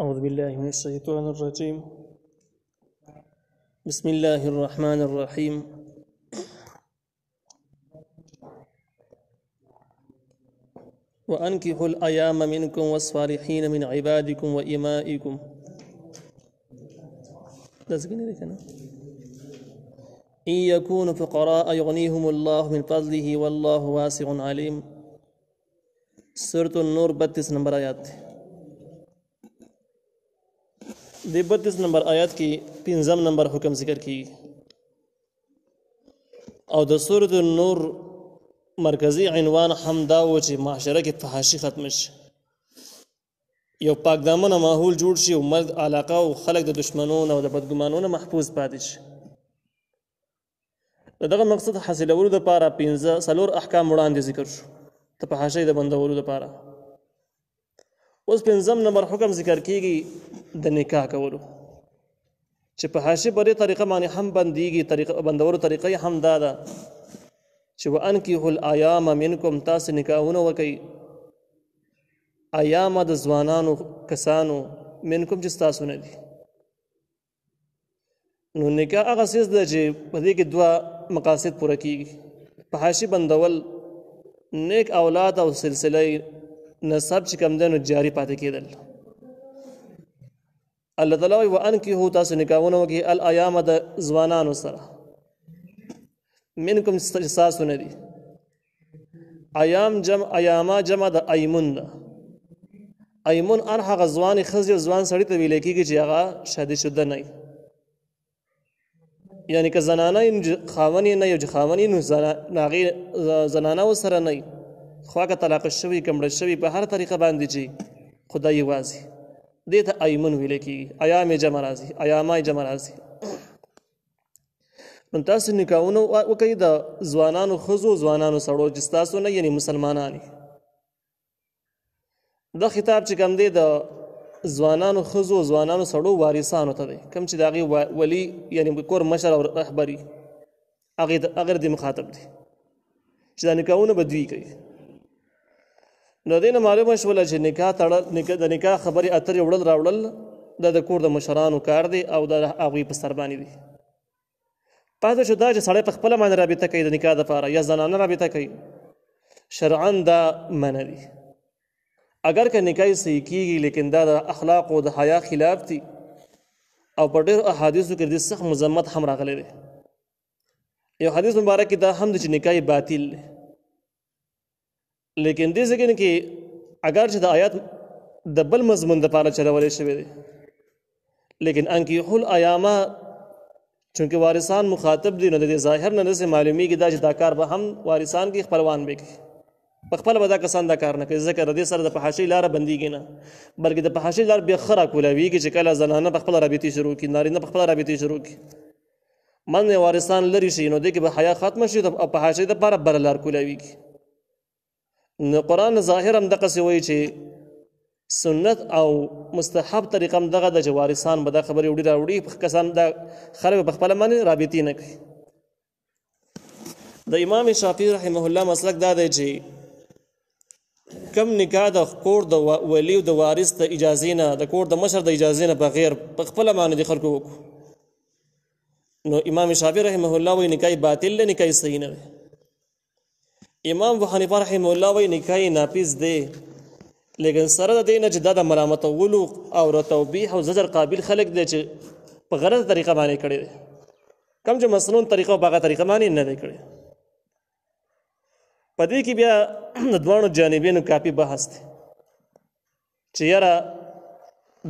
أعوذ بالله من الشيطان الرجيم. بسم الله الرحمن الرحيم. وأنكحوا الأيام منكم والصالحين من عبادكم وإمائكم. إن يكونوا فقراء يغنيهم الله من فضله والله واسع عليم. سورة النور 32 نمبر آیات دی 32 نمبر آیات کی 5 نمبر حکم ذکر کی او د سورة النور مرکزی عنوان حمدا و چې معاشره کې فحاشي ختم شي، یو پاک دامنه ماحول جوړ شي او مرد علاقه او خلک د دشمنونو او د بدګمانونو محفوظ پاتې شي. دغه مقصد حاصلولو دپاره 4 احکام وړاندې ذکر شو ته فحاشۍ د بندولو دپاره. اوس 5 نمبر حکم ذکر کیږي د نکاح کولو چې فحاشي په دې طریقه باندې هم بنديږي. طریقه بندولو طریقه هم دا ده چې وانکحوا الایام منکم، تاسو نکاحونه وکئ ایام د ځوانانو کسانو منکم چې تاسو نه دي. نو نکاح هغه څیز ده چې په دې کې 2 مقاصد پوره کیږي: فحاشي بندول، نیک اولاد او سلسله نسب چې کوم دنو جاری پاتې کېدل. الله تعالی وایي وانکحوا، تاسو نکاحونه وکئ الایام د ځوانانو سره منکم چې تاسو نه دي. ایاما جمع د ایمون ده. ایمون هغه ځوانې ښځې او ځوان سړي ته ویلی کېږي چې هغه شادي شده نه وي، یعنې که زنانه خاوند یې نه یو چې خاوند یې نو هغې زنانه ورسره نه وي، خو هغه طلاقه شوي که مړه شوي په هر طریقه باندې چې خدای یوازې دې ته ایمون ویلی کېږي. ایام جمع راځي، ایاما جمع راځي. نو تاسو نکاحونه وکئ د ځوانانو ښځو ځوانانو سړو چې ستاسو نه یعنې مسلمانان. دا خطاب چې کوم دی د ځوانانو ښځو ځوانانو سړو وارثانو ته دی، کوم چې د هغې ولي یعنې کور مشر او رهبري هغه دې مخاطب دی چې دا نکاحونه به دوی کوي. نو دې نه معلومه شوله چې نکاح تړل، د نکاح خبرې اترې وړل راوړل دا د کور د مشرانو کار دی او د هغوی په سر باندې دی. پاتې شو دا چې سړی په خپله باندې رابطه کوي د نکاح دپاره یا زنانه رابطه کوي، شرعا دا منع دی. اگر که نکاح صحیح کیږي لیکن دا د اخلاق او د حیا خلاف دي او په ډېرو احادیثو کې د سخت مذمت هم راغلی دی. یو حدیث مبارک کې دا هم دی چې نکاح باطل دی، لیکن دې ځای کې اگر چې د آیات د بل مضمون دپاره چلولی شوی دی، لیکن انکحوا الایاما چونکه وارثان مخاطب دي، نو د ظاهر نه داسې معلومیږي دا چې دا کار به هم وارثان کې خپلوان به کوي، په خپله به دا کسان دا کار نه کوي، ځکه د دې سره د فحاشۍ لاره بندېږي نه، بلکې د فحاشۍ لاره بیا ښه راکولاویږي چې کله زنانه په خپله رابطې شروع کړي، نارینه په خپله رابطې شروع کړي، من وارثان لرې شي، نو دې کې به حیا ختمه شي او فحاشۍ دپاره بله لار کولاویږي. نو قرآن ظاهر هم دقسې وایي چې سنت او مستحب طریقه هم دغه ده چې وارثان به دا خبرې وړي راوړي، کسان دا خلک به په خپله باندې رابطې نه کوي. د امام شافعي رحمه الله مسلک دا دی چې کم نکاح د کور د ولی او د وارث د اجازې نه، د کور د مشر د اجازې نه بغیر په خپله باندې د خلکو وکړو، نو امام شافعي رحمه الله وایي نکاح باطل دی، نکاح صحیح نه دی. امام ابو حنیفه رحمه الله وایي نکاح ناپیز دی، لیکن سره د دې نه چې دا د ملامتولو او د توبیح او زجر قابل خلک دی چې په غلطه طریقه باندې کړی دی، کوم چې مسنون طریقه په هغه طریقه باندې نه دی کړی. په دې کې بیا د دواړو جانبینو کافي بحث دی چې یاره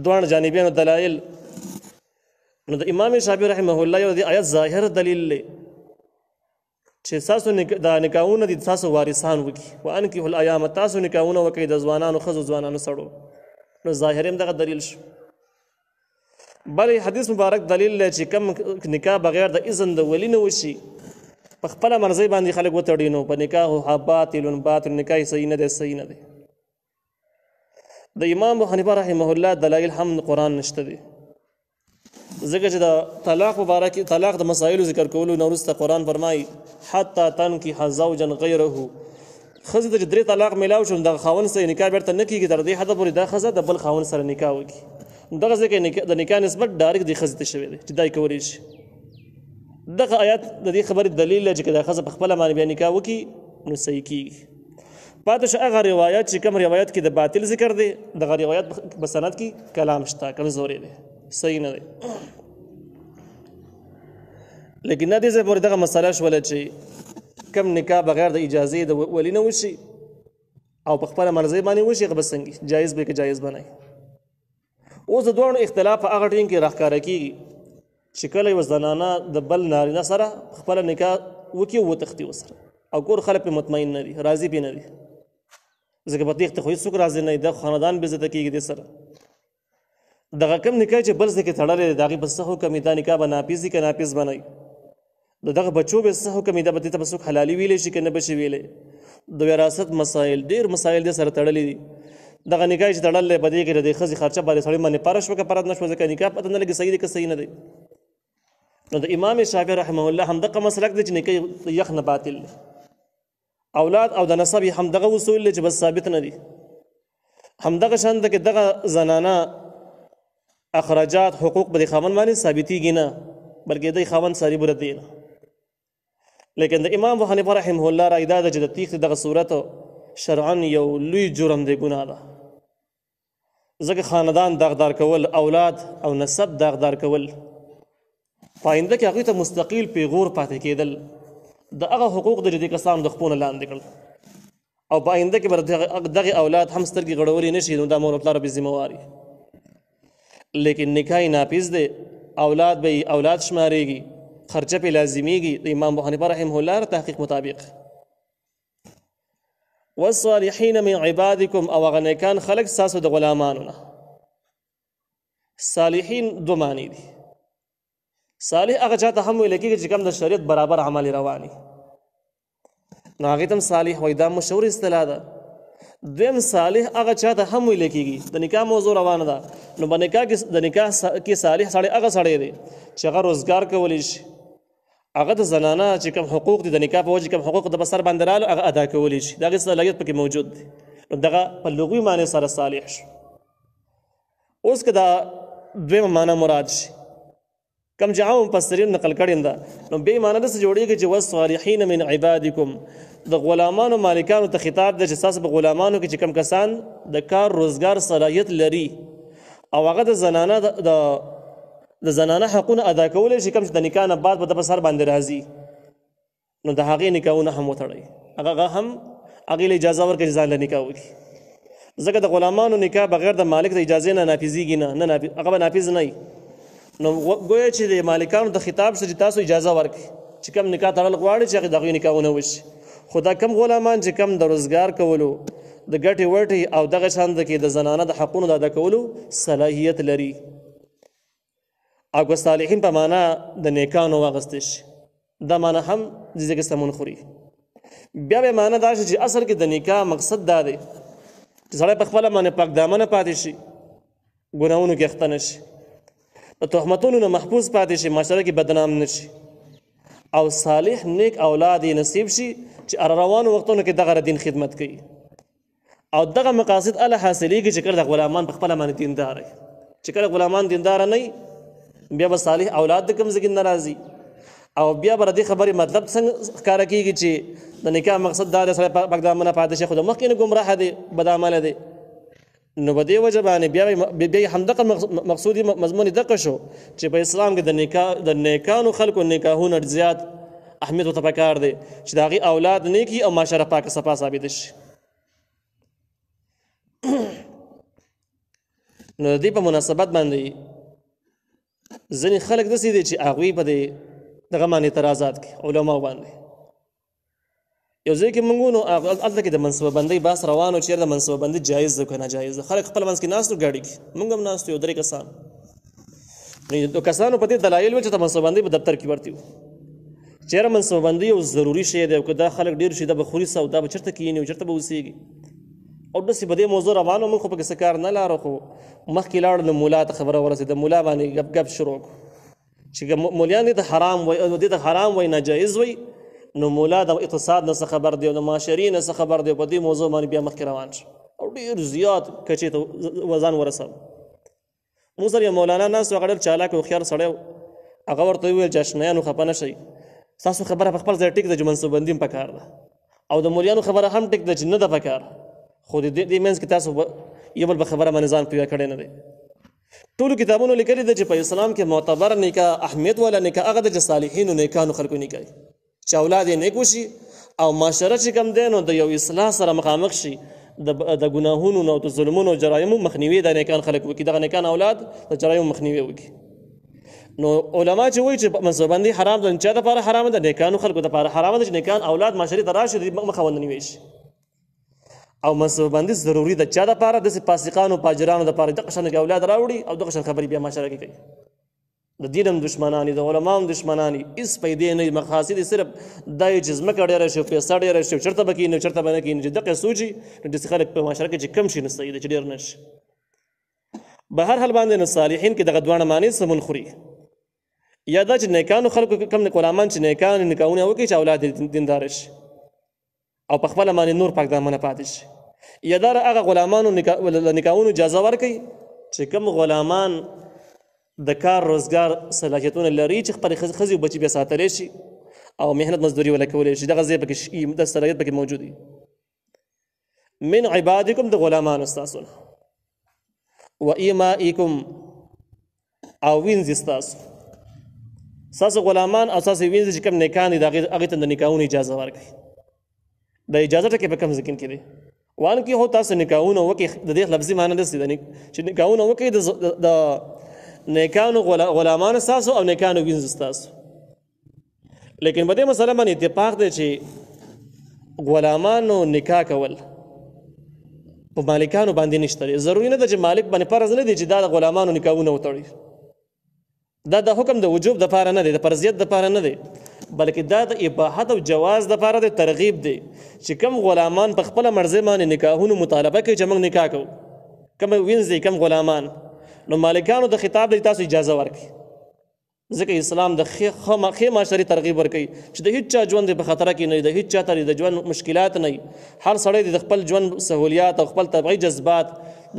دواړو جانبینو دلایل. نو د امام شافعي رحمه الله یو د آیت ظاهر دلیل دی چې تاسو دا نکاحونه دي تاسو وارثان وکړي، وانکحوا الایام، تاسو نکاحونه وکړئ د ځوانانو ښځو ځوانانو سړو. نو ظاهر هم دغه دلیل شو. بلې حدیث مبارک دلیل دی چې کم نکاح بغیر د اذن د ولی نه وشي، په خپله مرضۍ باندې خلک وتړي، نو په نکاح باطل باطل، نکاح صحیح نه دی، صحیح نه دی. د امام ابو حنیفه رحمه الله دلایل هم قرآن نشته دی، ځکه چې د طلاق مبارک طلاق د مسایلو ذکر کولو نه وروسته قرآن فرمایي حتی تنکح زوجا غیره، ښځې ته چې 3 طلاق میلاو شو دغه خاوند سره نکاح بیرته نه کېږي، تر دې حده پورې دا ښځه د بل خاوند سره نکاح وکړي. دغه ځکه د نکاح نسبت ډایرکټ دې ښځې ته شوی دی چې دا یې کولی شي. دغه آیات د دې خبرې دلیل دی چې که دا ښځه په خپله باندې بیا نکاح وکړي نو صحیح کېږي. پاتې شو هغه روایات چې کوم روایت کې د باطل ذکر دی، دغه روایت په سند کې کلام شته، کمزورې دی، صحیح نه دی. لیکن نه دې ځای پورې دغه مسله شوله چې کم نکاح بغیر د اجازې د ولي نه وشي او په خپله مرضۍ باندې وشي، هغه به څنګه جایز به که جایز به نه. اوس د دواړو اختلاف په هغه ټیم کې راښکاره کېږي چې کله یوه زنانه د بل نارینه سره خپله نکاح وکړي او وتښتي ورسره او کور خلک پرې مطمئن نه دي، راضي پرې نه دي، ځکه په تېښته خو هېڅوک راضي نه دي، دا خاندان بې عزته کېږي دې سره. دغه کم نکاح چې بل ځای کې تړلی دی د هغې به څه حکم وي؟ دا نکاح به ناپیز وي که ناپیز به نه وي؟ د دغه بچو به څه حکم وي؟ دا به دې ته به څوک حلالي ویلی شي که نه به شي ویلی؟ د وراثت مسایل، ډېر مسایل دې سره تړلي دي. دغه نکاح چې تړلی په دې کې د دې ښځې خرچه باندې سړی باندې پاره شوه که پرد نه شوه، ځکه نکاح پته نه لګي صحیح دی که صحیح نه دی. نو د امام شافعي رحمه الله همدغه مسلک دی چې نکاح یخ نه باطل دی. اولاد او د نسب یې همدغه اصول دی چې بس ثابت نه دي. همدغه شان ده کې دغه زنانه اخراجات حقوق به د خاوند باندې ثابتېږي نه، بلکې د خاوند ساري بره دی نه. لیکن د امام ابو حنیفه رحمه الله رای دا ده چې د تیښتې دغه صورت شرعا یو لوی جرم دی، ګناه ده. ځکه خاندان داغدار کول، اولاد او نسب داغدار کول، په آینده کې هغوی ته مستقیل پیغور پاتې کېدل، د هغه حقوق د دې کسانو د خپونه لاندې کړل او په آینده کې به دغه اولاد هم سترګې غړولې نه شي، نو دا مور او پلار به ذمهوار وي. لیکن نکاح ناپیز دی، اولاد به اولاد شمارېږي، خرچه پې لازمیږي د امام ابو حنیفه رحمه الله تحقیق مطابق. والصالحین من عبادکم، او هغه نیکان خلک ستاسو د غلامانو نه. صالحین دو معنی دي. صالح هغه چاته هم ویل کېږي چې کوم د شریعت برابر عمل رواني، نو هغې ته هم صالح وایي، دا مشهور اصطلاح ده. دویم صالح هغه چاته هم ویل کېږي، د نکاح موضوع روانه ده، نو په نکاح کې صالح سړی هغه سړی دی چې هغه روزګار کولی شي، هغه د زنانه چې کوم حقوق دي د نکاح په وجه کوم حقوق د بسر باندې رالو هغه ادا کولی شي، د هغې صلاحیت پکې موجود دی، نو دغه په لغوي معنی سره صالح شو. اوس که دا دویمه معنی مراد شي کم چې عام مفسرین نقل کړی ده، نو بیا معنی داسې جوړېږي چې والصالحین من عبادکم، د غلامانو مالکانو ته خطاب ده چې ستاسو په غلامانو کې چې کوم کسان د کار روزګار صلاحیت لري او هغه د زنانه حقونه ادا کولی شي، کوم چې د نکاح نه بعد به د په سر باندې راځي، نو د هغې نکاحونه هم وتړئ، هغه هم هغې له اجازه ورکړئ چې ځان له نکاح وکړي. ځکه د غلامانو نکاح بغیر د مالک د اجازې نه نافظېږي نه، هغه به نافظ نه وي. نو ګویا چې د مالکانو د خطاب سره چې تاسو اجازه ورکړئ چې کوم نکاح تړل غواړي چې هغې د هغوی نکاحونه وشي. خو دا کم غلامان چې کم د روزګار کولو، د ګټې وټې او دغه شان د کې د زنانه د حقونو د ادا کولو صلاحیت لري، او که صالحین په معنا د نیکانو واغستی شي، دا معنا هم د ځکه سمون خوري. بیا به معنا دا شي چې اصل کې د نکاح مقصد دا دی چې سړی په خپله باندې پاک دامنه پاتې شي، ګناهونو کې اخته نه شي، د تهمتونو نه محفوظ پاتې شي، معاشره کې بدنام نه شي، او صالح نیک اولاد یې نصیب شي چې روانو وختونو کې دغه دین خدمت کوي. او دغه مقاصد اله حاصلېږي چې کله د غلامان په خپله باندې دیندار وي. چې کله غلامان دینداره نه وي، بیا به صالح اولاد د کوم ځای نه راځي، او بیا به د دې خبرې مطلب څنګه ښکاره کېږي چې د نکاح مقصد دا دی سړی پاک دامنه پاتې شي، خو د مخکې نه ګمراهه دی، بد عمله دی. نو په دې وجه باندې بیا همدغه مقصودي مضمون دغه شو چې په اسلام کې د نیکانو خلکو نکاحونه زیات اهمیت ورته پکار دی چې د هغې اولاد نیکي او معاشره پاکه صفا ثابته شي. نو د دې په مناسبت باندې ځینې خلک داسې دي چې هغوی په دغه باندې اعتراضات کوي، علماو باندې. یو ځای کې موږ نو هلته کې د منصوبه بندۍ بحث روان و، چېرته د منصوبه بندي جایز ده که ناجایز ده. خلک خپل منځ کې ناست و ګاډي کې، موږ هم ناست یو 3 کسان. نو کسانو په دې دلایل ول چې د منصوبه بندۍ په دفتر کې ورتي وو، چېرې منصوبه بندي یو ضروري شی دی، او که دا خلک ډېر شي دا به خوري څه او دا به چېرته کښېني او چېرته به اوسېږي، او داسې په دې موضوع روان و. موږ خو پکې څه کار نه لارو، خو مخکې لاړو نو ملا ته خبره ورسېده، ملا باندې ګپ شروع کړو چې مولیان دې ته حرام وایي او دې ته حرام وایي ناجایز وایي، نو مولا د اقتصاد نه څه خبر دی او د معاشرې نه څه خبر دی، په دې موضوع باندې بیا مخکې روان شو او ډېر زیات کچې ته وزن ورسوه. موږ سره یو مولانا ناست و، هغه ډېر چالاک او هوښیار سړی و. هغه ورته وویل چې اشنایانو خفه نه شئ، ستاسو خبره په خپل ځای ټیک ده چې منصوبندي هم پکار ده، او د مولیانو خبره هم ټیک ده چې نه ده پکار، خو د دې منځ کې تاسو یو بل په خبره باندې ځان پوه کړی نه دی. ټولو کتابونو لیکلي ده چې په اسلام کې معتبر نکاح اهمیت والا نکاح هغه ده چې صالحینو نیکانو خلکو نکاح چې اولاد یې نیک وشي او معاشره چې کوم دی نو د یو اصلاح سره مخامخ شي، د ګناهونو او د ظلمونو او جرایمو مخنیوي د نیکان خلک وکړي، دغه نیکان اولاد د جرایمو مخنیوي وکړي. نو علما چې وایي چې منصوبندي حرام ده، چا دپاره حرامه ده؟ نیکانو خلکو دپاره حرامه ده چې نیکان اولاد معاشرې ته راشي، د مخه ونیوی شي. او منصوبندي ضروري ده چا دپاره؟ داسې فاسقانو پاجرانو دپاره دغه شان اولاد راوړي او دغه شان خبرې بیا معاشره کې کوي. د دین هم دشمنان دي، د علماو هم دشمنان دي، هېڅ پیدې نه دي، مقاصد یې صرف دا یې چې ځمکه ډېره شي، پیسه ډېره شي، چېرته به کښېني چېرته به نه کښېني، چې دغه سوچي نو داسې خلک په معاشره کې چې کم شي نو صحیح ده چې ډېر نه شي. به هر حال باندې نو صالحین کې دغه دواړه معنی سمون خوري، یا دا چې نیکانو خلکو کم غلامان چې نیکان نکاحونه وکړي چې اولاد دینداره شي او په خپله باندې نور پاک دامنه پاتې شي، یا دا هغه غلامانو نکاحونو اجازه ورکوي چې کم غلامان د کار روزګار صلاحیتونه لري چې خپل ښځې او بچي بیا ساتلی شي او محنت مزدوري ولا کولی شي، دغه ځای پکې د صلاحیت پکې موجود وي. من عبادکم د غلامانو ستاسو نه، و ایمائکم او وینځې ستاسو غلامان او ستاسو وینځې چې کوم نیکان دي هغې ته د نکاحونو اجازه ورکړي. د اجازه ټکی په کوم ځای کې دی؟ وانکې هو تاسو نکاحونه وکړئ، د دې لفظي معنی داسې ده چې نکاحونه وکړئ د نیکانو غلامان ستاسو او نیکانو وینځ ستاسو. لیکن په دې مسله باندې اتفاق دی چې غلامانو نکاح کول په مالکانو باندې نشته دی. ضروري نه ده چې مالک باندې فرض نه دی چې دا د غلامانو نکاحونه وتړي، دا د حکم د وجوب دپاره نه دی، د فرضیت دپاره نه دی، بلکې دا د اباحت او جواز دپاره د ترغیب دی چې کم غلامان په خپله مرضۍ باندې نکاحونو مطالبه کوي چې موږ نکاح کوو، کم وینځي کم غلامان، نو مالکانو د خطاب دی تاسو اجازه ورکړي، ځکه اسلام د ښې معاشري ترغیب ورکوي چې د هېڅ چا ژوند په خطره کې نه وي، د هېڅ چا ته د ژوند مشکلات نه وي، هر سړی د خپل ژوند سهولیات او خپل طبعي جذبات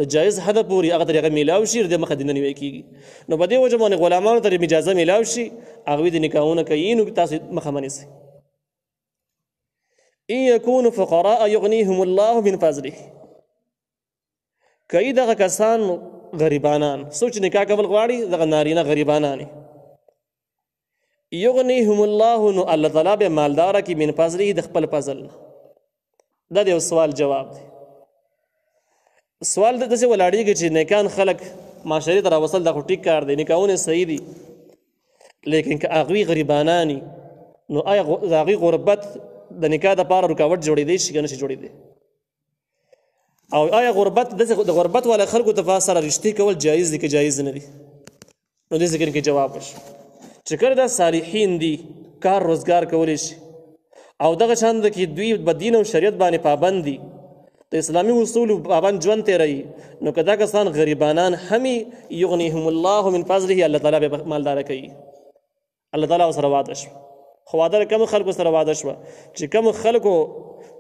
د جایز حده پورې هغه ترې هغه میلاو شي، د مخه دې نه نیوی کېږي. نو په دې وجه باندې غلامانو ته اجازه میلاو شي، هغوی د نکاحونه کوي، نو تاسو مخه مه نیسئ. ان یکونوا فقراء یغنیهم الله من فضله، کوي دغه کسان غریبانان، څوک چې نکاح کول غواړي دغه نارینه غریبانان یغنیهم الله، نو الله تعالی به مالداره کړي من فضله د خپل فضل نه. دا د یو سوال جواب دی. سوال داسې ولاړېږي چې نیکان خلک معاشرې ته راوصل دا خو ټیک کار دی، نکاحونه صحیح دي، لیکن که هغوی غریبانان نو آیا د هغوی غربت د نکاح دپاره رکاوټ جوړېدی شي که نه شي جوړېدی؟ او آیا غربت د غربت والا خلکو ته سره رشتې کول جایز دي که جایز نه دي؟ نو دې ذکر کې جواب وشو چې کله دا صالحین دي کار روزګار کولی شي او دغه شان ده کې دوی په دین او شریعت باندې پابند دي، د اسلامي اصولو پابند ژوند تېروي، نو که دا کسان غریبانان همي یغنیهم الله من فضله، الله تعالی به مالداره کوي. الله تعالی ورسره وعده شوه، خو وعده له کومو خلکو سره وعده شوه چې کومو خلکو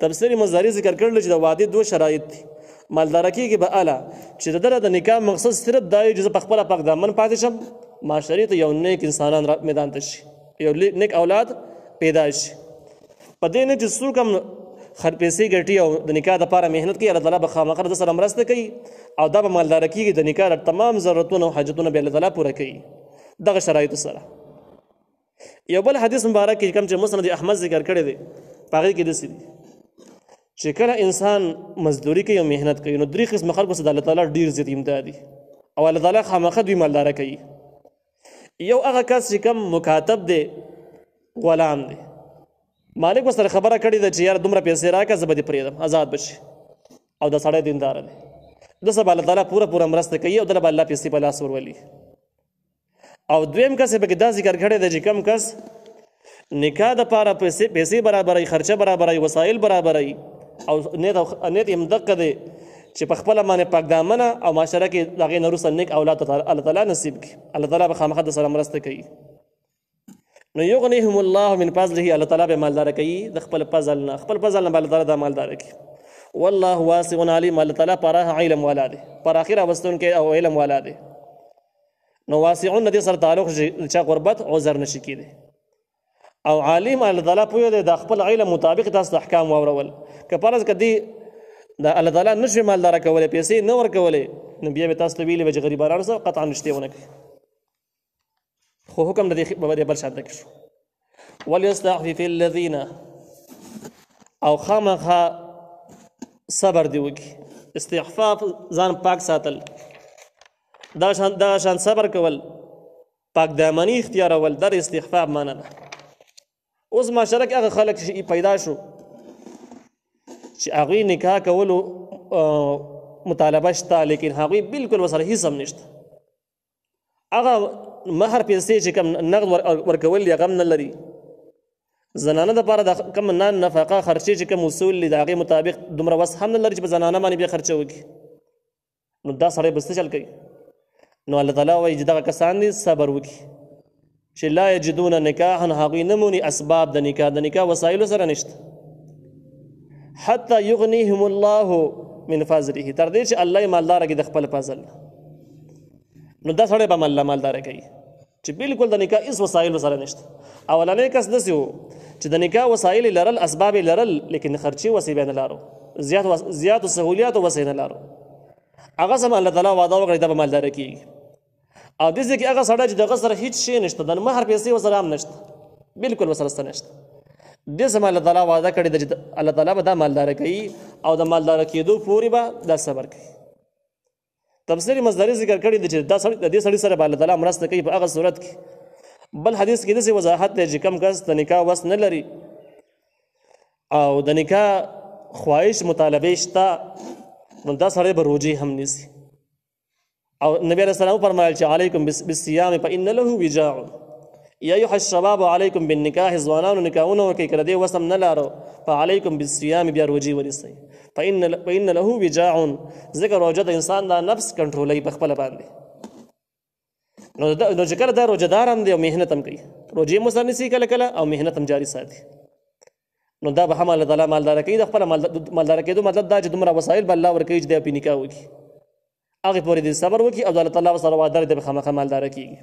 تفسیري مزاري ذکر کړل چې د وعدې دوه شرایط دي. مالداره کېږي به اله چې د ده د نکاح مقصد صرف دا وي چې زه په خپله پاک دامن پاتې شم، معاشرې ته یو نیک انسانان میدان ته شي، یو نیک اولاد پیدا شي. په دې نه چې څوک هم پیسې ګټي او د نکاح دپاره محنت کوي، الله تعالی به خامخا د سره مرسته کوي او دا به مالداره کېږي، د نکاح تمام ضرورتونه او حاجتونه به الله تعالی پوره کوي دغه شرایطو سره. یو بل حدیث مبارک کې کوم چې مسند احمد ذکر کړی دی په هغې کې داسې دي چې کله انسان مزدوري کوي او محنت کوي نو درې قسمه خلکو سره د الله تعالی ډېر زیات امدادي او الله تعالی خامخا دوی مالداره کوي. یو هغه کس چې کوم مکاتب دی، غلام دی، مالک به سره خبره کړې ده چې یاره دومره پیسې راکړه زه به دې پرېږدم آزاد به شي، او دا سړی دینداره دی، ده سره به الله تعالی پوره مرسته کوي او دله به الله پیسې په لاس ورولي. او دویم کس یې پکې دا ذکر کړی دی چې کوم کس نکاح دپاره پیسې برابروي، خرچه برابروي، وسایل برابروي، او نیت یې همدغه دی چې په خپله باندې پاک دامنه او معاشره کې د هغې نه وروسته نیک اولاد الله تعالی نصیب کړي، الله تعالی به خامخا د سره مرسته کوي. نو یغنیهم الله من فضله، الله تعالی به مالداره کوي د خپل فضل نه، خپل فضل نه به الله تعالی دا مالداره کوي. والله واسع علیم، الله تعالی پراخه علم والا دی، پراخي راوستونکی او علم والا دی. نو واسعون دې سره تعلق چې غربت عذر نشي کېدی او عالم الله تعالی پوهه د خپل علم مطابق تاسو احکام واورول که فرض کدي د الله تعالی نشي مالدار کولای پیسې نه ورکولې نو بیا به تاسو ته ویلې چې غریبانو سره قطعا نشته ونه کوي خو حکم د دې بل شاته کې شو وليستعفف الذين او خامخا صبر دی وکي استعفاف ځان پاک ساتل دا شان صبر کول پاک دامنی اختیار اول در استعفاف معنا ده اوس معاشره کې هغه خلک چې پیدا شو چې هغه نکاح کولو مطالبه شته لیکن هغه بالکل وسره هیڅ هم نشته هغه مہر پیسې چې کم نقد ورکول یا غم نه لري زنانه د پاره د کم نه نفقه خرچې چې کم اصول دي هغه مطابق دومره وس هم نه لري چې زنانه باندې بیا خرچه وکړي نو دا سره بس چل کوي نو الله تعالی وایي چې دا کسان دي صبر وکړي چې لا یجدون نکاحا هغه نمونی اسباب د نکاح وسایل سره نشته حتى یغنیهم الله من فضله تر دې چې الله مالدار کې د خپل فضل نو دا سره به مالدار کوي چې بالکل د نکاح اس وسایل سره نشته اولنې کس دسیو چې د نکاح وسایل لرل اسباب لرل لیکن خرچي وسیله نه لارو زیات سہولیات وسیله نه لارو هغه سم الله تعالی وعده وکړي د مالدار کیږي او دې ځکه هغه سړی چې دغه سره هیڅ شی نشته د مہر پیسې وسره هم نشته بالکل وسره نشته دې سم الله تعالی وعده کړی د الله تعالی به دا مالدار کوي او د مالدار کېدو پوری به دا صبر کوي تفسیر مصدری ذکر کړی د دا سړی د دې سړی سره الله تعالی مرسته کوي په هغه صورت کې بل حدیث کې د وضاحت دی چې کم کس د نکاح وس نه لري او د نکاح خواهش مطالبه شته نو دا سړی به روزي هم نیسي او نبی علیہ السلام فرمایل چې علیکم بالصيام فإن له وجاع یا ایها الشباب علیکم بالنکاح ځوانانو نکاحونه وکړئ کله دې وسم نه لارو فعلیکم بالصيام بیا روزي ونیسئ فإن له وجاع ذکر روزه د انسان دا نفس کنټرولوي په خپل باندې نو چې کله دا روزدار هم دی او مهنت هم کوي روزي مو سره نسی کله کله او مهنت هم جاری ساتي نو دا به هم الله تعالی مالدار کوي د خپل مالدار کېدو مطلب دا چې دومره وسایل به الله ورکوي چې د په نکاح وکړي هغه پورې د صبر وکړي او الله تعالی سره وعده لري د خامخا مالدار کېږي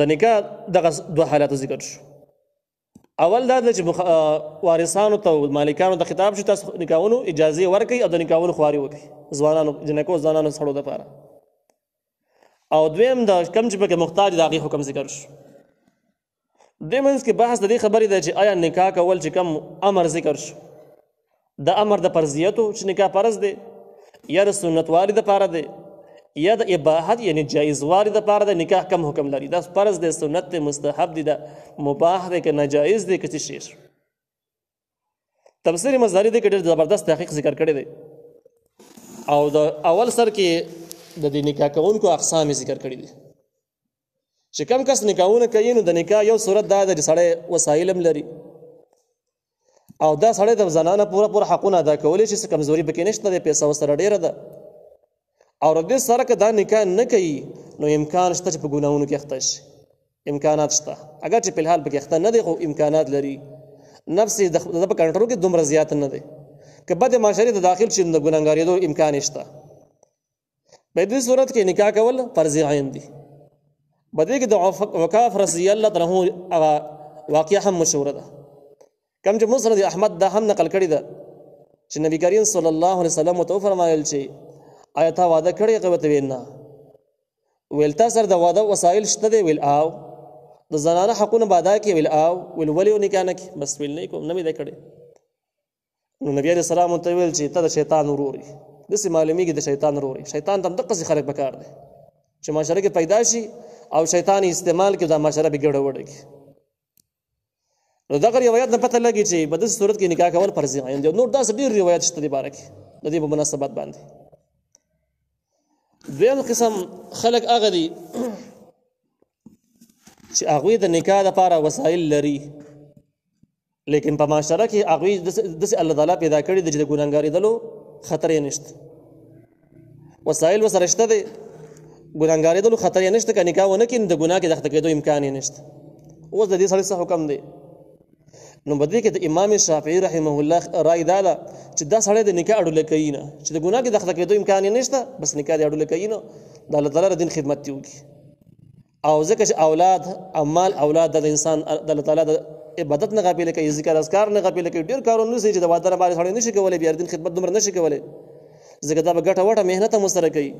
د نکاح دغه دوه حالات ذکر شو اول دا چې وارثانو ته مالکانو ته خطاب شو تاسو نکاحونو اجازه ورکړي او د نکاحونو خواري وکړي ځوانانو جنکو ځوانانو سړو لپاره او دویم دا کم چې پکې محتاج دغه حکم ذکر شو دیمنس کې بحث د دې خبرې ده چې آیا نکاح کول چې کم امر ذکر شو د امر د فرضیتو چې نکاح فرض دی یا د سنت واری د پاره دی یا د اباحت یعنی جایز واری د پاره د نکاح کم حکم لري دا فرض دی سنت دی مستحب دی دا مباح دی که ناجایز دی که څه شی تفسیر مظهری دی کې ډېر زبردست تحقیق ذکر کړی دی او د اول سر کې د دې نکاح کوونکو اقسام ذکر کړی دي چې کم کس نکاحونه کوي نو د نکاح یو صورت دا ده چې سړی وسایل هم لري او دا سړی د زنانه پوره حقونه ادا کولی شي کمزوري پکې نشته دی پیسه ورسره ډېره ده او د سره که دا نکاح نه کوي نو امکان شته چې په ګناهونو کې اخته شي امکانات شته اگر چې په الحال پکې اخته نه دی خو امکانات لري نفس د په کنټرول کې دومره زیات نه دی که بد معاشرې ته داخل شي د ګناهګارېدو امکان شته په دې صورت کې نکاح کول فرض عین دي بدې کې د وقاف رضی الله عنه هغه واقعه هم مشهوره ده کوم چې مسند احمد دا هم نقل کړی ده چې نبی کریم صلی الله علیه وسلم تو فرمایل چې آیا تا وعده کړی قوت وینا ویل تا سره د واده وسایل شته دی ویل او د زنانه حقونه بادا کې ویل او ویل ولی نکاح نه کې بس ویل نه کوم نه مې دا کړی نو نبی علیہ السلام ته ویل چې ته د شیطان وروري د سې معلومیږي د شیطان وروري شیطان تم دغه څه خلک بکار دی چې معاشره کې پیدا شي او شیطان استعمال کې د معاشره بګړه وړي نو دا روایت نه پته لګي چې په دې صورت کې نکاح کول فرض عین دي نور دا ډېر روایت شته دی بارک د دې په مناسبت باندې دویم قسم خلک هغه دي چې هغه د نکاح لپاره وسایل لري لیکن په معاشره کې هغه د الله تعالی پیدا کړی د ګناګاری دلو خطر یې نشته وسایل وسره شته دي ګناګاری دلو خطر یې نشته کني نکاح ونه کین د ګناه کې دخته کېدو امکان یې نشته اوس د دې سره څه حکم دی نو بدې کې د امام شافعي رحمه الله رائے دا ده چې دا سړی د نکاح اړوله کوي نه چې د ګناه کې داخله کېدو امکان یې نشته بس نکاح دې اړوله کوي نه د الله تعالی د دین خدمت دې وکړي او ځکه چې اولاد امال اولاد د انسان د الله تعالی د عبادت نه غافل کوي ذکر اذکار نه غافل کوي ډېر کارونه نشي چې د واده نه باندې سړی نشي کولی بیا د دین خدمت دومره نشي کولی ځکه دا به ګټه وټه محنت هم ورسره کوي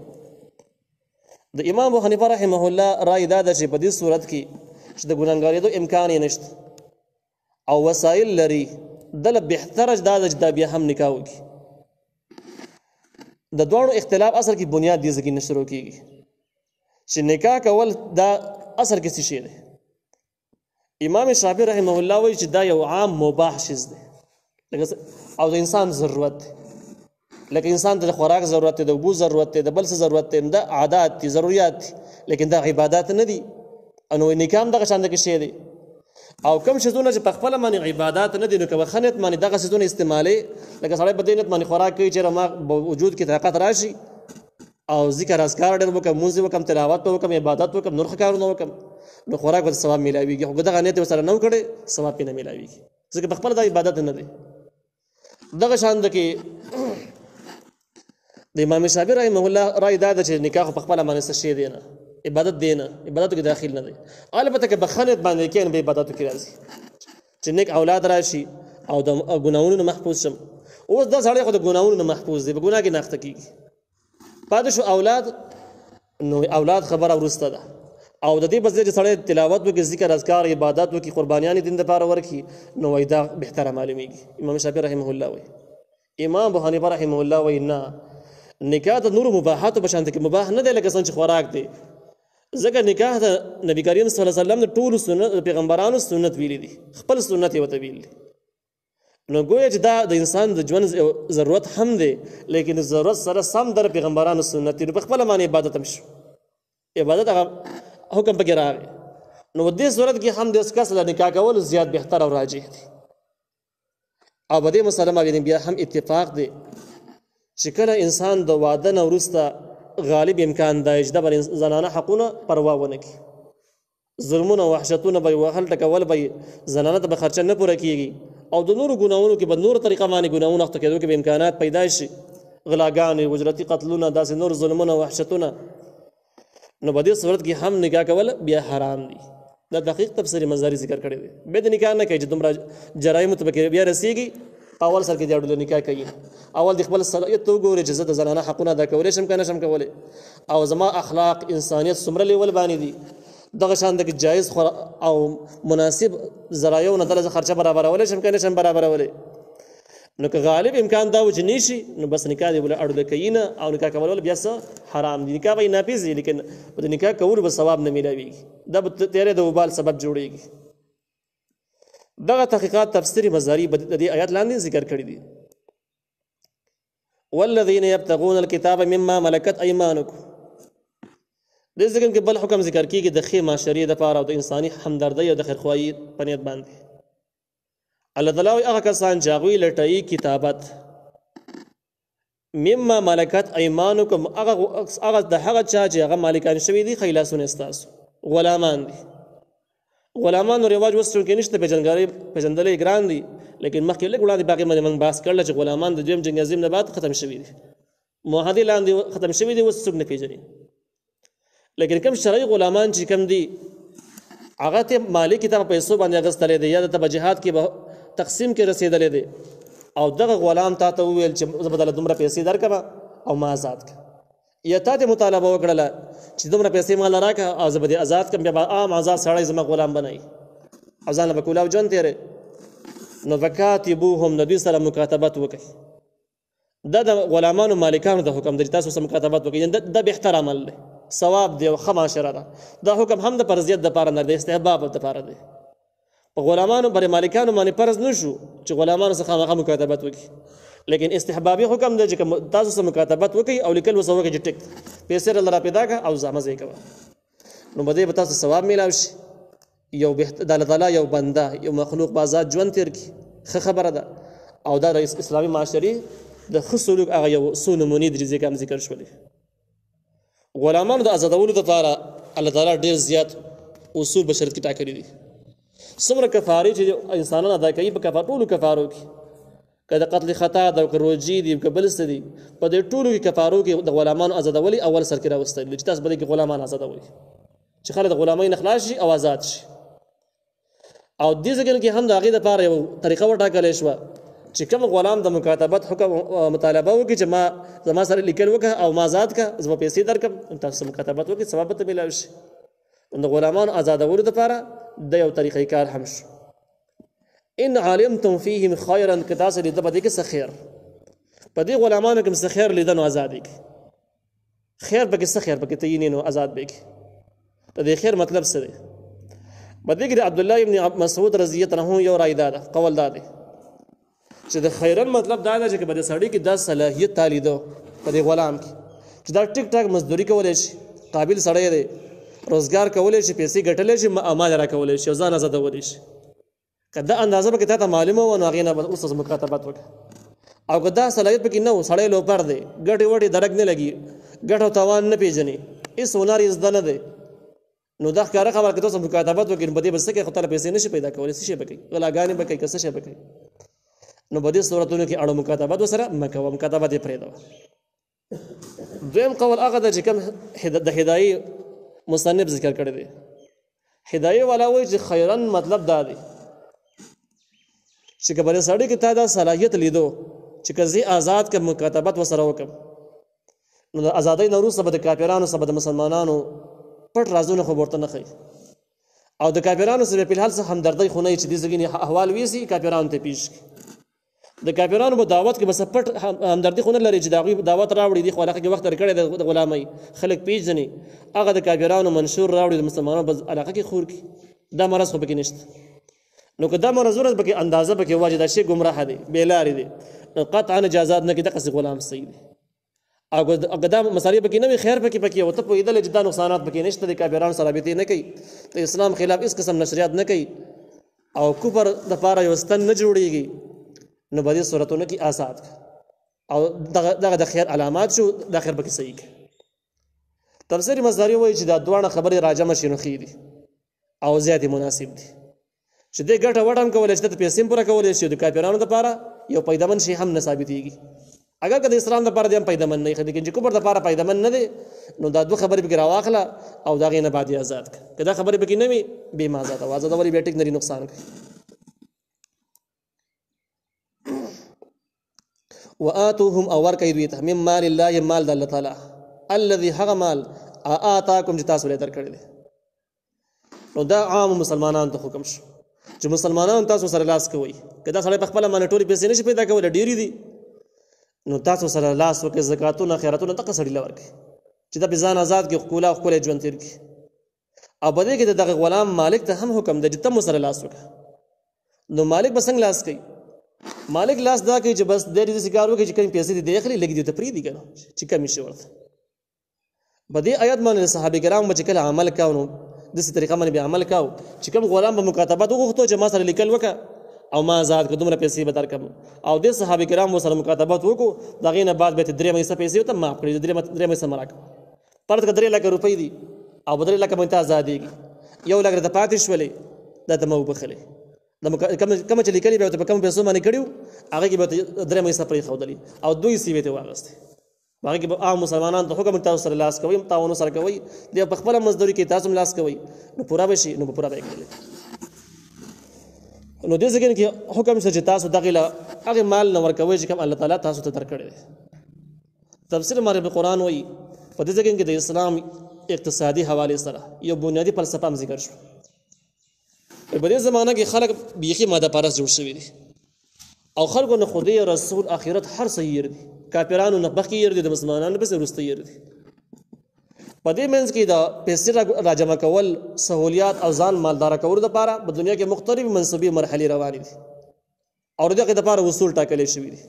د امام ابو حنیفه رحمه الله رائے دا ده چې په دې صورت کې چې د ګناهګارېدو امکان یې نشته او وسایل لري دله بهتره دا ده چې دا بیا هم نکاح وکړي د دواړو اختلاف اصل کې بنیاد دې ځکه نه شروع کېږي چې نکاح کول دا اصل کې څه شی دی امام شافعي رحمه الله وایي چې دا یو عام مباح شیز دی او د انسان ضرورت دی لکه انسان ته د خوراک ضرورت دی د اوبو ضرورت دی د بل څه ضرورت دی دا عادات دي ضروريات دي لیکن دا عبادات نه دي نو نکاح هم دغه شان دغه شی دی او کوم شیزونه چې په خپل باندې عبادات نه دي نو که خنت باندې دغه شیزونه استعمالي لکه سړی په دینت باندې خوراک کوي چې ما وجود کې طاقت راشي او ذکر اذکار ډېر وکم مونږ وکم تلاوت وکم عبادت وکم نور کارونه وکم نو خوراک به ثواب ملایويږي خو دغه نیت سره نو کړي ثواب نه ملایويږي ځکه په خپل د عبادت نه دي دغه شان د کې د امام شافعي رحمه الله رائے دا چې نکاح په خپل باندې څه شی دی نه عبادت دی نه عبادت کې داخل نه دی البته که بخنت باندې کې به عبادت کې راځي چې نیک اولاد راشي او د ګناہوں محفوظ شم اوس دا سړی خو د ګناہوں محفوظ دی په ګناه کې نه اخته کیږي پاتې شو اولاد نو اولاد خبره ورسته ده او د دې بس چې سړی تلاوت وکړي ذکر اذکار عبادت وکړي قربانیان دین لپاره ورکړي نو وایدا بهتره معلومیږي امام شافعي رحمه الله وایي امام ابو حنیفه رحمه الله وایي نه نکاح د نور مباحات په شان کې مباح نه دی لکه څنګه چې خوراک دی ځکه نکاح د نبی کریم صلی الله علیه وسلم د ټول سنت پیغمبرانو سنت ویلي دي خپل سنت یې وته ویلي نو گویا چې دا د انسان د ژوند ضرورت هم دی لیکن ضرورت سره سم در پیغمبرانو سنت دی په خپل باندې عبادت هم شو عبادت هغه حکم پکې راغی نو دې صورت کې هم د اسکا سره نکاح کول زیات بهتر او راجح دي او په دې مسله باندې بیا هم اتفاق دی چې کله انسان د واده نه وروسته غالب امکان دی چې د زنانه حقونه پروا ونه کړي ظلمونه وحشتونه به وهل ټکول به زنانه ته به خرچه نه پوره کیږي او د نورو ګناہوں کې به نور طریقه باندې ګناہوں اخته کېدو کې به امکانات پیدا شي غلاګانې اجرتي قتلونه داسې نور ظلمونه وحشتونه نو په دې صورت کې هم نکاح کول بیا حرام دي دا دقیق تفسیر مزاری ذکر کړی دی به د نکاح نه کوي چې دومره جرایم ته بیا رسیږي اول سر کې جوړول نکاح کوي اول د خپل صلاحیت ته وګوري چې زه د زنانه حقونه ادا کولای شم کنه شم کولای او زما اخلاق انسانیت څومره لیول باندې دي دغه شان د جایز او مناسب ذرایو نه دغه خرچه برابرول شم کنه شم برابرول نو که غالب امکان دا و چې نشي نو بس نکاح دی بل اړول کینه او نکاح کول بیا حرام دي نکاح به نافذ دي لیکن د نکاح کول به ثواب نه ملويږي دا به تیرې د وبال سبب جوړيږي دغه تحقیقات تفسیری مزاری د دې آیات لاندې ذکر کړی دي والذین یبتغون الكتاب مما ملکت ایمانکم د ذکر کې بل حکم ذکر کیږي د خیر معاشري د پاره او د انساني همدردی او د خیرخواهی په نیت باندې الله تعالی هغه کسان چې هغوی لټوي کتابت مما ملکت ایمانکم هغه د هغه چا چې هغه مالکان شوي دي خیلاسونه استاسو غلامان دي غلامانو رواج وسو کې نشته پیژندلې ګران دي لیکن مخکې لږ وړاندې باقي موږ بحث کړل چې غلامان د دویم جنگ عظیم نه بعد ختم شوي دي معاهدې لاندې ختم شوي دي وسو نه پیژني لیکن کوم شرعي غلامان چې کوم دي هغه ته مالی کتاب پیسو باندې اغستلې دي یا د جهاد کې تقسیم کې رسیدلې دي او دغه غلام ته ویل چې بدله دومره پیسې درکما او ما آزاد کا یا ته مطالبه وکړه چې دومره پیسې مال راکا او زبدي آزاد کم بیا عام آزاد سړی زما غلام بنای ځان له کولاو جون تیرې نو وکاتبوهم نبی سره مکاتبت وکړي دا د غلامانو مالکانو د حکم د تاسو سره مکاتبت وکړي دا به احترام الله ثواب دی او خماشره ده دا حکم هم د فرضیت د پاره نه دی استحباب د پاره دی غلامانو بر مالکانو باندې فرض نشو چې غلامانو سره خامخا مکاتبت وکړي لیکن استحبابي حکم دی چې تاسو سره مکاتبت وکړي او لیکل وسو وکړي چې ټیک پیسې الله پیدا کا او زامه زې کوي نو بده به تاسو ثواب میلاو شي یو به د الله تعالی یو بنده یو مخلوق بازار ژوند تیر کی خبره ده او دا رئیس اسلامي معاشري د خصوصو هغه یو سونمونی درځي کوم ذکر شولې غلامانو د آزادولو لپاره الله تعالی ډیر زیات اصول بشریت کې ټاکلي دي څومره کفارې چې انسانان ادا کوي په ټولو کفارو کې، که د قتل خطا ده، که روجي دي، که بل څه دي، په دې ټولو کې کفارو کې د غلامانو آزادولي اول سر کې راوستل چې تاسو به دې کې غلامان آزادوي، چې خلک د غلامۍ نه خلاص شي او آزاد شي. او دې ځای کې هم د هغې دپاره یو طریقه وټاکلی شوه چې کوم غلام د مکاتبت حکم مطالبه وکړي چې ما زما سره لیکل وکړه او ما آزاد کړه، زه به پیسې درکړم، تاسو مکاتبت وکړئ، ثواب به ته میلاو شي. د غلامانو آزادولو دپاره د یو طریقې کار هم شو. ان علمتم فیهم خیرا، که تاسو لیده په دې کې څه خیر، په دې غلامانو کې څه خیر لیده نو آزاد یې کړي. خیر پکې څه خیر پکې تعین نو آزاد به کړي. د دې خیر مطلب څه دی؟ په دې کې د عبدالله ابن مسعود رضی الله عنه یو رای دا ده، قول دا دی چې د خیرن مطلب دا ده چې په دې سړي کې دا صلاحیت تالیدو په دې غلام کې چې دا ټیک ټاک مزدوري کولی شي، قابل سړی دی، روزګار کولی شي، پیسې ګټلی شي، اعمال را کولی شي او ځان آزادولی شي. که دا اندازه پکې تا ته معلومه وه نو هغې نه به اوس مکاتبت وکړه. او که دا صلاحیت پکې نه و، سړی لوپر دی، ګټې وټې درک نه لګي، ګټ او تاوان نه پېژني، هېڅ هنر یې زده نه دی، نو دا ښکاره خبره که تاسو مکاتبت وکړي نو په دې به څه کوي؟ خو تاله پیسې نه شي پیدا کولی، څه شی به کوي؟ غلاګانې به کوي که څه شی به کوي؟ نو په دې صورتونو کې اړو مکاتبت ورسره مه کوه، مکاتبت یې پرېږدوه. دویم قول هغه ده چې کوم د هدایي مصنف ذکر کړی دی. هدایي والا وایي چې خیرن مطلب دا دی چې که په دې سړي کې تا دا صلاحیت لیدو چې که زه آزاد کړم، مکاتبت ورسره وکړم، نو د ازادۍ نه وروسته به د کافرانو سره به د مسلمانانو پټ رازونه خو ورته نه ښیي، او د کافرانو سره په الحال څه همدردۍ خو نه وي چې دې ځګینې احوال ویسي کافرانو ته پیش کړي. د کافرانو په دعوت کې بس پټ همدردي خو نه لري چې د هغوی دعوت راوړي، دي خو علاقه کې وخت ورکړی د غلامۍ، خلک پیژني، هغه د کافرانو منشور راوړي د مسلمانانو په علاقه کې خور کړي. دا مرض خو پکې نشته. نو که دا مرضونه پکې اندازه پکې واجب دا شی ګمراه دی، بېلارې دی، نو قطعا اجازات نه کړي دقسې غلام صحیح دی. او که دا مسالې پکې نه وي، خیر پکې او ته پوهېدلی چې دا نقصانات پکې نشته، د کافرانو سره رابطې نه کوي، د اسلام خلاف هېڅ قسم نشریات نه کوي او کفر دپاره یو ستن نه جوړېږي، نو په دې صورتونو کې آزاد کړه او دغه د خیر علامات شو، دا خیر پکې صحیح کړه. تفسیر مزاري وایي چې دا دواړه خبرې راجمع شي نو ښې دي او زیاتې مناسب دي، چې دې ګټه وټه هم کولی شي، ته پیسې هم پوره کولی شي، د کافرانو دپاره یو پیدمن شي هم نه ثابتېږي. اگر که د اسلام دپاره دی هم پیدمن نه وي، لیکن چې کفر دپاره پیدمن نه دی، نو دا دوه خبرې پکې راواخله او د هغې نه بعد یې آزاد کړه. که دا خبرې پکې نه وي، بې ما آزادوه، آزادول یې بیا ټیک نري نقصان کوي. وآتوهم او ورکړئ دوی ته من مال الله، مال د الله تعالی، الذي هغه مال آتاکم چې تاسو ولې درکړی دی. نو دا عام مسلمانانو ته حکم شو چې مسلمانانو تاسو سره لاس کوئ. که دا سړی په خپله باندې ټولې پیسې نشي پیدا کولی، ډېرې دي، نو تاسو سره لاس وکړئ، زکاتونه خیراتونه دغه سړي له ورکړئ چې دا پې ځان آزاد کړي، ښکلا او ښکلی ژوند تېر کړي. او په دې کې د دغه غلام مالک ته هم حکم دی چې ته مو سره لاس وکړه. نو مالک به څنګه لاس کوي؟ مالک لاس دا کوي چې بس دې داسې کار وکړي چې کوم پیسې دې دی اخلي، لږ دې ته پرېږدي که نه چې کمې شي ورته. په دې آیت باندې صحابه کرام به چې کله عمل کوو نو داسې طریقه باندې به عمل کوو چې کوم غلام به مکاتبت وغوښتو چې ما سره لیکل وکړه او ما آزاد کړه، دومره پیسې به درکړم، او دې صحابه کرام ورسره مکاتبت وکړو، د هغې نه بعد به یې 3 حصه پیسې ورته معاف کړي، 3 حصه مه راکړه. فرض که 3 لکه روپۍ دي او په 3 لکه باندې ته آزادېږي، 1 لک درته پاتې شولې، دا ته مه وبخلې. کومه چې لیکلي به ورته په کومو پیسو باندې کړي وو، هغې کې به ورته 3 حصه پرېښودلي او 2 حصې به یې ترې واخېستې. هغې کې به عام مسلمانانو ته حکم تاسو سره لاس کوئ، تعاون سره کوئ، دی په خپله مزدوري کې تاسو هم لاس کوئ، نو پوره به شي، نو به پوره به یې کړلې. نو دې ځای کې حکم شته چې تاسو دغې له هغې مال نه ورکوئ چې کوم الله تعالی تاسو ته درکړی دی. تفسیر معرفت قرآن وایي په دې ځای کې د اسلام اقتصادي حوالې سره یو بنیادي فلسفه هم ذکر شو. په دې زمانه کې خلک بیخي ماده پرست جوړ شوي دي او خلکو نه خدای رسول آخرت هر څه هېر دي، کافرانو نه مخکې هېر دي، د مسلمانانو پسې وروسته هېر دي. په دې منځ کې د پیسې راجمع کول، سهولیات او ځان مالداره کولو دپاره په دنیا کې مختلفې منصبي مرحلې روانې دي او د هغې دپاره اصول ټاکلی شوي دي.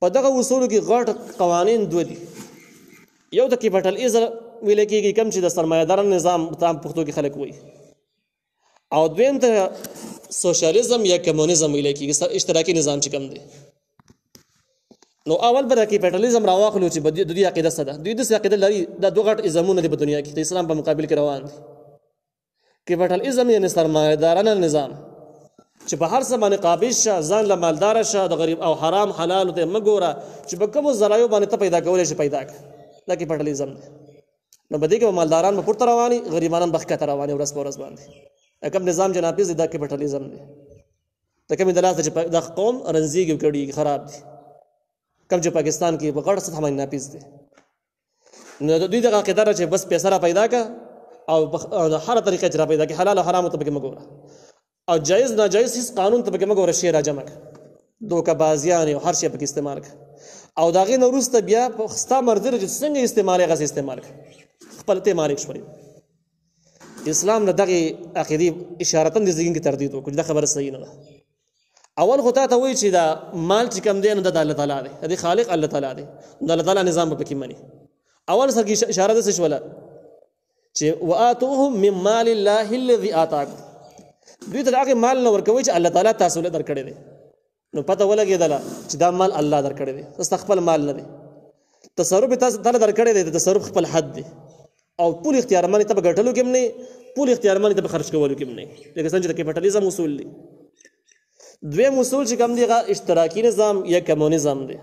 په دغه اصولو کې غټ قوانین 2 دي. یو ته کیپټالیزم ویلی کېږي، کوم چې د سرمایه‌داره نظام په پښتو کې خلک وایي، او دویم ته سوشالیزم یا کمونیزم ویلی کېږي، اشتراکي نظام چې کوم دی. نو اول به د کیپټالیزم راواخلو چې د دوی عقیده څه ده. دوی داسې عقیده لري دا 2 غټ ازمونه دي په دنیا کې د اسلام په مقابل کې روان دي. کیپټالیزم یعنې سرمایه‌دارانه نظام، چې په هر څه باندې قابض شه، ځان له مالداره شه، د غریب او حرام حلالو ته مه ګوره چې په کومو ذرایو باندې ته پیدا کولی شي پیدا کړه. دا کیپټالیزم دی. نو په دې کې به مالداران به پورته رواني، غریبانان به ښکته رواني ورځ په ورځ باندې. کوم نظام چې ناپیز دی دا کیپټالیزم دی. د کومې د لاسه چې دا قوم رنځېږي کړي خراب دي، کوم چې پاکستان کې په غټ سطح باندې ناپیز دی. نو دوی دغه عقیده ده چې بس پیسه را پیدا کړه او د هره طریقه چې را پیدا کړي، حلال او حرام ته پکې مه ګوره او جایز ناجایز هیڅ قانون ته پکې مه ګوره، شی را جمع کړه، دوکهبازیان او هر شی پکې استعمال کړه او د هغې نه وروسته بیا ستا مرضي ده چې څنګه استعمال یې هغسې استعمال کړه، خپل ته مالک شولې. اسلام له دغې عقیدې اشارتن د ذهن کې تردید وکړو چې دا خبره صحیح نه ده. اول خو تا ته وایي چې دا مال چې کوم دی نو دا د الله تعالی دی، د دې خالق الله تعالی دی، د الله تعالی نظام به پکې مني. اول سر کې اشاره داسې شوله چې وآتوهم من مال الله الذي آتاکم، دوی ته د هغې مال نه ورکوئ چې الله تعالی تاسو له درکړی دی. نو پته ولګېدله چې دا مال الله درکړی دی، ستا خپل مال نه دی. تصرف یې تاسو تعالی درکړی دی، د تصرف خپل حد دی او پول اختیارمن ته په ګټلو کې هم نه، پول اختیارمن ته په خرج کولو کې هم نه، لکه څنګه چې د کیپټالیزم اصول دي. دویم اصول چې کوم دی هغه اشتراکي نظام یا کمونیزم دی.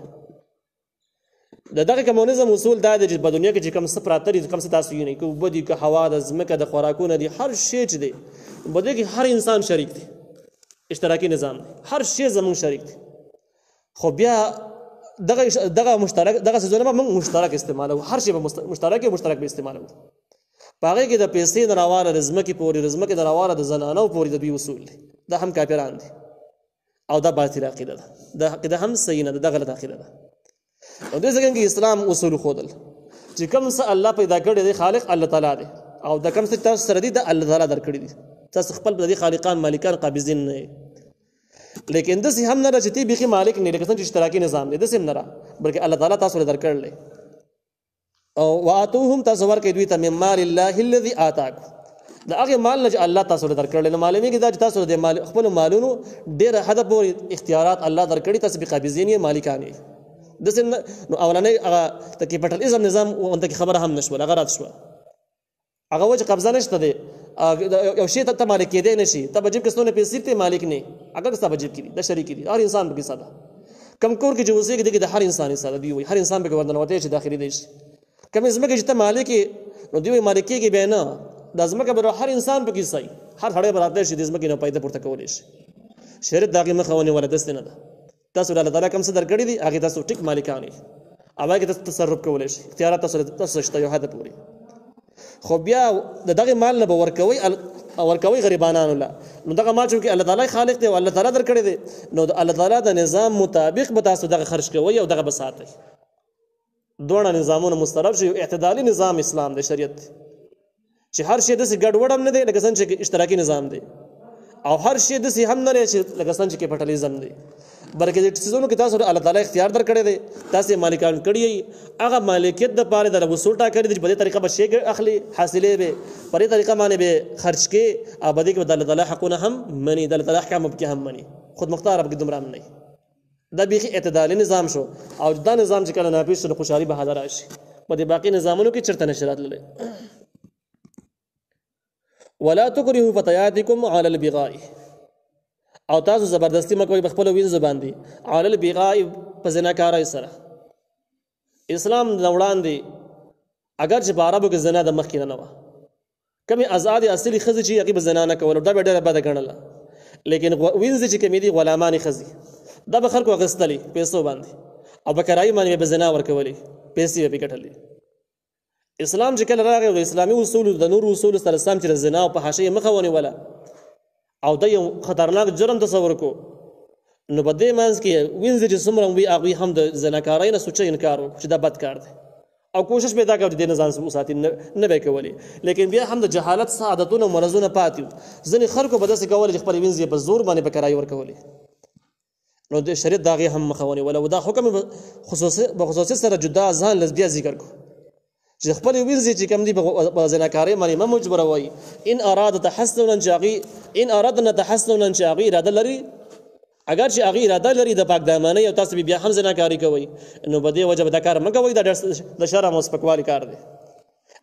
د دغه کمونیزم اصول دا دی چې په دنیا کې چې کوم څه پراته دي، کوم څه تاسو یې نه، که اوبه دي، که هوا ده، ځمکه د خوراکونه دي، هر شی چې دی په دې کې هر انسان شریک دی. اشتراکي نظام دی، هر شی زموږ شریک دی. خو بیا دغه مشترک دغه څیزونه به موږ مشترک استعمالوو، هر شی به مشترک به استعمالوو. په هغې کې د پیسې نه راواله د ځمکې پورې، د ځمکې نه راواله د زنانو پورې د دوی اصول دی. دا هم کافران دي او دا باطل عقیده ده. دا عقیده هم صحیح نه ده، دا غلط عقیده ده. او دې ځکه کې اسلام اصول ښودل چې کوم څه الله پیدا کړی دی خالق الله تعالی دی او د کوم څه تاسو سره دي د الله تعالی درکړي دي، تاسو خپل د دې خالقان مالکان قابضین نه. لیکن داسې هم نه ده چې تی بیخي مالک نه، لکه څنګه چې اشتراکي نظام دی داسې هم نه ده، بلکې الله تعالی تاسو له درکړلی. او وآتوهم تاسو ورکړئ دوی ته من مال الله الذي آتاکم، د هغې مال نه چې الله تاسو له درکړلی. نو معلومېږي دا چې تاسو د خپلو مالونو ډېره حده پورې اختیارات الله درکړي، تاسو پرې قابضین یې، مالکان یې. داسې نو اولنی هغه د کیپټالیزم نظام ورته کې خبره هم نه شوله، هغه رد شوه. هغه وایي چې قبضه نشته دی، یو شی ته مالک کېدی نه شي، ته به جیب کې ستونه پیسې ته مالک نه، هغه ستا په جیب کې دي، دا شریک دي، هر انسان پکې حصه ده. کوم کور کې چې اوسېږي دې کې د هر انسان حصه ده، دوی وایي هر انسان پکې ورننوتی شي، داخلېدی شي. کومې ځمکې چې ته مالک یې نو دوی وایي مالک کېږي بیا نه، دا ځمکه به هر انسان پکې حصه وي، هر سړی به راتلی شي دې ځمکې نه فایده پورته کولی شي. شریعت د هغې مخه ونیوله، داسې نه ده. تاسو الله تعالی کوم څه درکړي دي هغې تاسو ټیک مالکان یې، او هغې کې تاسو تصرف کولی شئ، اختیارات تاسو شته یو حده پورې. خو بیا د دغې مال نه به ورکوئ غریبانانو له، نو دغه مال چونکې الله تعالی خالق دی او الله تعالی درکړی دی، نو د الله تعالی د نظام مطابق به تاسو دغه خرج کوئ او دغه به ساتئ. دواړه نظامونه مسترب شي. اعتدالي نظام اسلام دی، شریعت دی، چې هر شی داسې ګډوډ هم نه دی لکه څنګه چې اشتراکي نظام دی، او هر شی داسې هم نه دی چې لکه څنګه چې کیپټالیزم دی، بلکې د څیزونو کې تاسو الله تعالی اختیار درکړی دی، تاسو مالکان کړي یې، هغه مالکیت دپاره د اصول ټاکلي دي چې په دې طریقه به شی اخلي، حاصلې به په دې طریقه باندې به خرج کړي، او په دې کې به د الله تعالی حقونه هم مني، د الله تعالی احکام پکې هم مني، خود مختار به دومره هم نه. دا بیخي اعتدالي نظام شو، او دا نظام چې کله ناپیښ شو نو خوشحالي به حاضره راشي. په دې باقي نظامونو کې چېرته نشي راتللی. ولا تکرهوا فتياتکم علی البغاء، او تاسو زبردستی مکوئ په خپلو وینځو باندې، علی البغاء په زناکارۍ سره. اسلام نه وړاندې اگر چې په عربو کې زنا د مخکې نه وه، کومې ازادې اصلي ښځې چې هغې به زنا نه کوله، دا به ډېره بده ګڼله. لیکن وینځې چې کومې دي غلامانې ښځې، دا به خلکو اخیستلې پیسو باندې، او په کرایي باندې به زنا ورکولې، پیسې به پرې ګټلې. اسلام چې کله راغی، د اسلامي اصولو د نورو اصولو سره سم چې د زنا او فحاشۍ مخه ونیوله، او د یو خطرناک جرم تصور کو، نو په دې منځ کې وینځې چې څومره وي هغوی هم د زناکارۍ نه سوچه انکار وکړو چې دا بد کار دی، او کوشش به یې دا کوه چې دې نه ځان وساتي، نه به یې کولی. لیکن بیا هم د جهالت څه عادتونه او مرضونه پاتې وو. ځینې خلکو به داسې کولی چې خپلې وینځې په زور باندې په کرایي ورکولې، نو د شریعت د هغې هم مخه ونیوله، او دا حکم په خصوصیت سره جدا ځان لږ بیا ذکر کړو چې خپلې وینځې چې کوم دي په زناکارۍ باندې مه مجبروئ. ان اردنا تحسنا چې هغوی اراده لري، اگر چې هغې اراده لري د پاک دامنۍ او تاسو بیا هم زناکاري کوئ، نو په دې وجه به دا کار مه کوئ، دا ډېر د شرم او سپکوالي کار دی.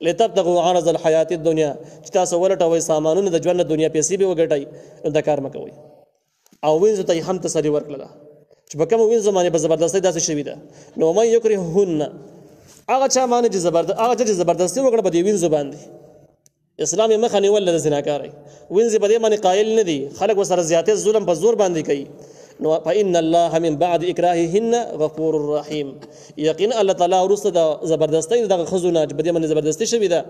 لتبتغوا عرض الحیات الدنیا، چې تاسو ولټوئ سامانونه د ژوند د دنیا، پیسې به وګټئ، نو دا کار مه کوئ. او وینځو ته هم تسری ورکړه چې په کوم وینځو باندې په زبردستۍ داسې شوي ده نو من یکرههن هغه چا باندې چې زبردستي وکړه په دې وینځو باندې اسلام یې مخه نیول د زناکارۍ وینځې په دې باندې قایل نه دي خلک ورسره زیاتې ظلم په زور باندې کوي نو فإن الله من بعد إكراههن غفور رحيم یقینا الله تعالی ورسته د زبردستۍ دغه ښځو نه چې په دې باندې زبردستي شوې ده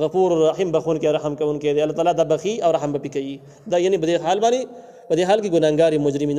غفور رحیم بخون کې رحم کوونکی دی الله تعالی د بخي او رحم به کوي دا یعنی په دې حال کې ګناهګار مجرمین